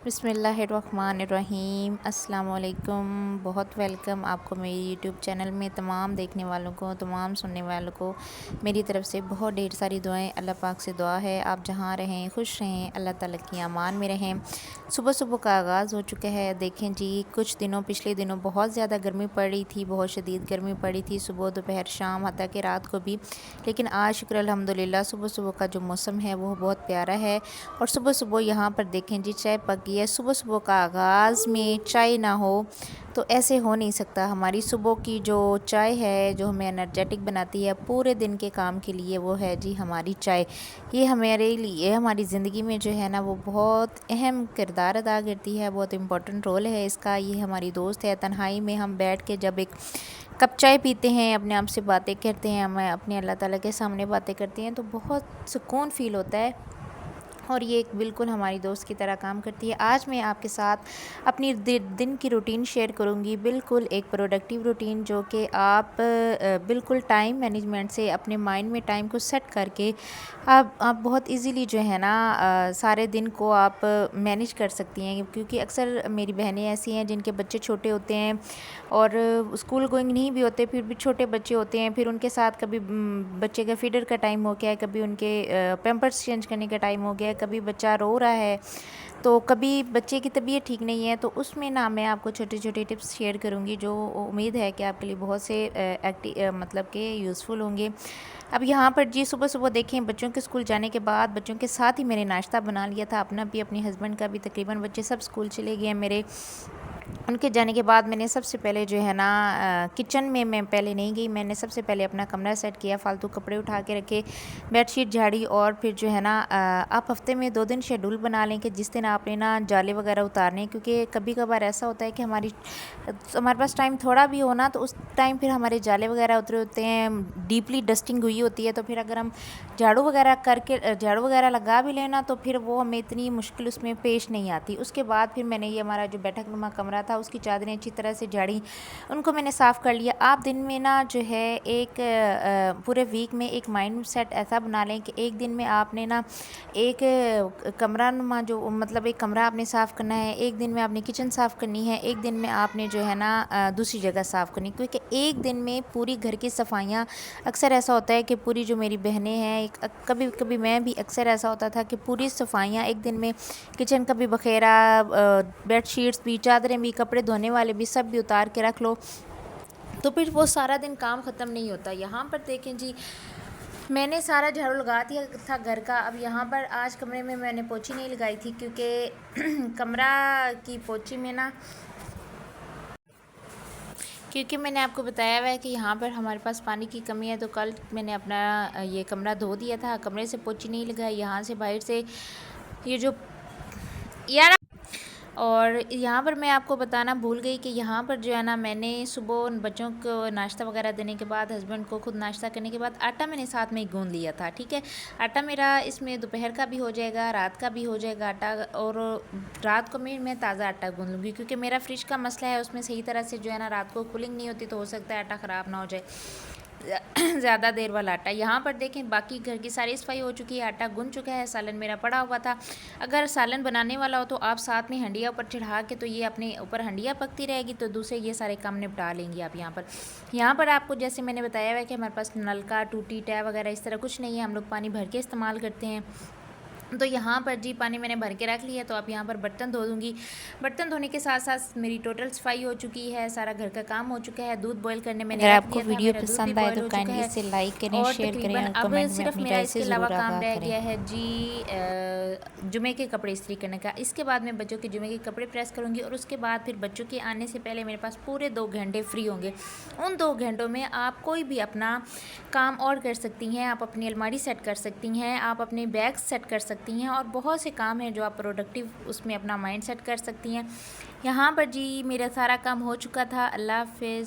बिस्मिल्लाहिर्रहमानिर्रहीम अस्सलाम वालेकुम। बहुत वेलकम आपको मेरी यूट्यूब चैनल में। तमाम देखने वालों को, तमाम सुनने वालों को मेरी तरफ़ से बहुत ढेर सारी दुआएं। अल्लाह पाक से दुआ है आप जहाँ रहें खुश रहें, अल्लाह ताला की अमान में रहें। सुबह सुबह का आगाज़ हो चुका है। देखें जी, पिछले दिनों बहुत ज़्यादा गर्मी पड़ रही थी, बहुत शदीद गर्मी पड़ी थी, सुबह दोपहर शाम हत्ता कि रात को भी। लेकिन आज शुक्र अल्हम्दुलिल्लाह सुबह सुबह का जो मौसम है वो बहुत प्यारा है। और सुबह सुबह यहाँ पर देखें जी, चाय पक गई है। सुबह सुबह का आगाज़ में चाय ना हो तो ऐसे हो नहीं सकता। हमारी सुबह की जो चाय है, जो हमें एनर्जेटिक बनाती है पूरे दिन के काम के लिए, वो है जी हमारी चाय। ये हमारे लिए, हमारी ज़िंदगी में जो है ना, वो बहुत अहम किरदार अदा करती है, बहुत इम्पोर्टेंट रोल है इसका। ये हमारी दोस्त है। तन्हाई में हम बैठ के जब एक कप चाय पीते हैं, अपने आप से बातें करते हैं, हम अपने अल्लाह ताला के सामने बातें करते हैं, तो बहुत सुकून फ़ील होता है। और ये एक बिल्कुल हमारी दोस्त की तरह काम करती है। आज मैं आपके साथ अपनी दिन की रूटीन शेयर करूंगी, बिल्कुल एक प्रोडक्टिव रूटीन, जो कि आप बिल्कुल टाइम मैनेजमेंट से अपने माइंड में टाइम को सेट करके आप बहुत इजीली जो है ना सारे दिन को आप मैनेज कर सकती हैं। क्योंकि अक्सर मेरी बहनें ऐसी हैं जिनके बच्चे छोटे होते हैं और स्कूल गोइंग नहीं भी होते, फिर भी छोटे बच्चे होते हैं। फिर उनके साथ कभी बच्चे का फीडर का टाइम हो गया है, कभी उनके पैम्पर्स चेंज करने का टाइम हो गया है, कभी बच्चा रो रहा है, तो कभी बच्चे की तबीयत ठीक नहीं है। तो उसमें ना मैं आपको छोटे छोटे टिप्स शेयर करूंगी, जो उम्मीद है कि आपके लिए बहुत से मतलब के यूज़फुल होंगे। अब यहाँ पर जी, सुबह सुबह देखें, बच्चों के स्कूल जाने के बाद बच्चों के साथ ही मैंने नाश्ता बना लिया था, अपना भी अपने हस्बैंड का भी। तकरीबन बच्चे सब स्कूल चले गए हैं मेरे। उनके जाने के बाद मैंने सबसे पहले जो है ना किचन में मैं पहले नहीं गई। मैंने सबसे पहले अपना कमरा सेट किया, फालतू कपड़े उठा के रखे, बेडशीट झाड़ी। और फिर जो है ना आप हफ्ते में 2 दिन शेड्यूल बना लें कि जिस दिन आपने ना जाले वगैरह उतारने। क्योंकि कभी कभार ऐसा होता है कि हमारे पास टाइम थोड़ा भी हो ना, तो उस टाइम फिर हमारे जाले वगैरह उतरे होते हैं, डीपली डस्टिंग हुई होती है। तो फिर अगर हम झाड़ू वगैरह लगा भी लेना, तो फिर वो हमें इतनी मुश्किल उसमें पेश नहीं आती। उसके बाद फिर मैंने ये हमारा जो बैठक नुमा कमरा था, उसकी चादरें अच्छी तरह से झाड़ी, उनको मैंने साफ़ कर लिया। आप दिन में ना जो है एक पूरे वीक में एक माइंड सेट ऐसा बना लें कि एक दिन में आपने ना एक कमरा नुमा, जो मतलब एक कमरा आपने साफ़ करना है, एक दिन में आपने किचन साफ़ करनी है, एक दिन में आपने जो है ना दूसरी जगह साफ़ करनी। क्योंकि एक दिन में पूरी घर की सफाइयाँ, अक्सर ऐसा होता है कि पूरी जो मेरी बहनें हैं, कभी कभी मैं भी, अक्सर ऐसा होता था कि पूरी सफाइयाँ एक दिन में, किचन का भी बखेरा, बेडशीट्स भी, चादरें भी, कपड़े धोने वाले भी, सब भी उतार के रख लो, तो फिर वो सारा दिन काम ख़त्म नहीं होता। यहाँ पर देखें जी, मैंने सारा झाड़ू लगा दिया था घर का। अब यहाँ पर आज कमरे में मैंने पोछी नहीं लगाई थी, क्योंकि कमरा की पोछी में ना, क्योंकि मैंने आपको बताया हुआ है कि यहाँ पर हमारे पास पानी की कमी है। तो कल मैंने अपना ये कमरा धो दिया था, कमरे से पोछी नहीं लगाई, यहाँ से बाहर से ये जो यार। और यहाँ पर मैं आपको बताना भूल गई कि यहाँ पर जो है ना, मैंने सुबह उन बच्चों को नाश्ता वगैरह देने के बाद, हस्बैंड को खुद नाश्ता करने के बाद, आटा मैंने साथ में ही गूंद लिया था। ठीक है, आटा मेरा इसमें दोपहर का भी हो जाएगा, रात का भी हो जाएगा आटा। और रात को मैं ताज़ा आटा गूंद लूँगी, क्योंकि मेरा फ्रिज का मसला है, उसमें सही तरह से जो है ना रात को कूलिंग नहीं होती, तो हो सकता है आटा ख़राब ना हो जाए, ज़्यादा देर वाला आटा। यहाँ पर देखें, बाकी घर की सारी सफाई हो चुकी है, आटा गुन चुका है, सालन मेरा पड़ा हुआ था। अगर सालन बनाने वाला हो तो आप साथ में हंडिया ऊपर चढ़ा के, तो ये अपने ऊपर हंडिया पकती रहेगी, तो दूसरे ये सारे काम निपटा लेंगी आप। यहाँ पर आपको जैसे मैंने बताया हुआ है कि हमारे पास नलका, टूटी, टैप वगैरह इस तरह कुछ नहीं है, हम लोग पानी भर के इस्तेमाल करते हैं। तो यहाँ पर जी पानी मैंने भर के रख लिया। तो अब यहाँ पर बर्तन धो दूँगी। बर्तन धोने के साथ साथ मेरी टोटल सफाई हो चुकी है, सारा घर का काम हो चुका है। दूध बॉईल करने मैंने अगर रख आपको दिया था, वीडियो मेरा दूध भी पसंद आए बॉईल तो हो चुका काइंडली है। इसे लाइक करें, और शेयर करें तकरीबन और अब कमेंट में सिर्फ अपनी मेरा राय से इसके अलावा ज़रूर काम आगाह रह करें। गया है जी जुमे के कपड़े इस्त्री करने का। इसके बाद मैं बच्चों के जुमे के कपड़े प्रेस करूँगी, और उसके बाद फिर बच्चों के आने से पहले मेरे पास पूरे 2 घंटे फ्री होंगे। उन 2 घंटों में आप कोई भी अपना काम और कर सकती हैं। आप अपनी अलमारी सेट कर सकती हैं, आप अपने बैग्स सेट कर सकती हैं, और बहुत से काम हैं जो आप प्रोडक्टिव उसमें अपना माइंड सेट कर सकती हैं। यहाँ पर जी मेरा सारा काम हो चुका था। अल्लाह हाफ़िज़।